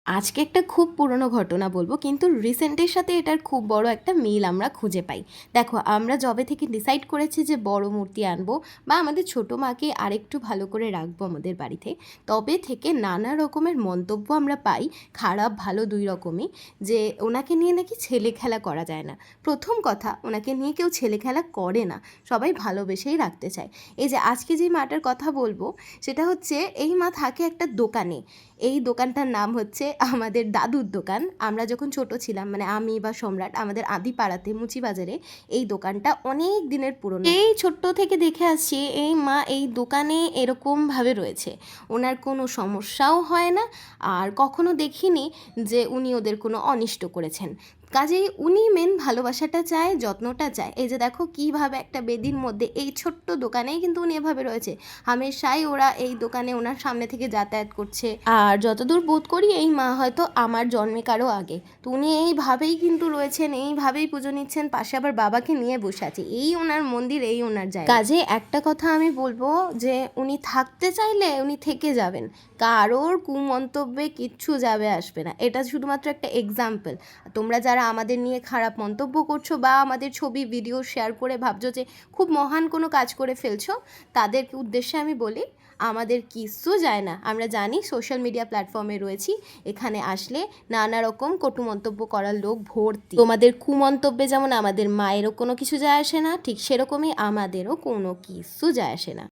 আজকে একটা খুব পুরনো ঘটনা বলবো, কিন্তু রিসেন্টের সাথে এটার খুব বড় একটা মিল আমরা খুঁজে পাই। দেখো, আমরা যবে থেকে ডিসাইড করেছি যে বড় মূর্তি আনবো বা আমাদের ছোটো মাকে আরেকটু ভালো করে রাখবো আমাদের বাড়িতে, তবে থেকে নানা রকমের মন্তব্য আমরা পাই, খারাপ ভালো দুই রকমই। যে ওনাকে নিয়ে নাকি ছেলে খেলা করা যায় না। প্রথম কথা, ওনাকে নিয়ে কেউ ছেলে খেলা করে না, সবাই ভালোবেসেই রাখতে চায়। এই যে আজকে যে মাটার কথা বলবো, সেটা হচ্ছে এই মা থাকে একটা দোকানে। এই দোকানটার নাম হচ্ছে আমাদের দাদুর দোকান। আমরা যখন ছোট ছিলাম, মানে আমি বা সম্রাট, আমাদের আদিপাড়াতে মুচিবাজারে এই দোকানটা অনেক দিনের পুরনো। এই ছোট্ট থেকে দেখে আসছি এই মা এই দোকানে এরকমভাবে রয়েছে, ওনার কোনো সমস্যাও হয় না। আর কখনো দেখিনি যে উনি ওদের কোনো অনিষ্ট করেছেন। কাজেই উনি মেন ভালোবাসাটা চায়, যত্নটা চায়। এই যে দেখো কীভাবে একটা বেদির মধ্যে এই ছোট্ট দোকানেই কিন্তু উনি এভাবে রয়েছে। হামেশাই ওরা এই দোকানে ওনার সামনে থেকে যাতায়াত করছে। আর যতদূর বোধ করি এই মা হয়তো আমার জন্মে কারো আগে। তো উনি এইভাবেই কিন্তু রয়েছেন, এইভাবেই পুজো নিচ্ছেন, পাশে আবার বাবাকে নিয়ে বসে আছে। এই ওনার মন্দির, এই ওনার জায়গা। কাজে একটা কথা আমি বলবো যে উনি থাকতে চাইলে উনি থেকে যাবেন, কারোর কুমন্তব্যে কিচ্ছু যাবে আসবে না। এটা শুধুমাত্র একটা এক্সাম্পল। তোমরা যারা আমাদের নিয়ে খারাপ মন্তব্য করছো বা আমাদের ছবি ভিডিও শেয়ার করে ভাবছো যে খুব মহান কোনো কাজ করে ফেলছো, তাদের উদ্দেশ্যে আমি বলি, আমাদের কিচ্ছু যায় না। আমরা জানি সোশ্যাল মিডিয়া প্ল্যাটফর্মে রয়েছি, এখানে আসলে নানা রকম কটু মন্তব্য করার লোক ভর্তি। তোমাদের কুমন্তব্যে যেমন আমাদের মায়েরও কোনো কিছু যায় আসে না, ঠিক সেরকমই আমাদেরও কোনো কিছু যায় আসে না।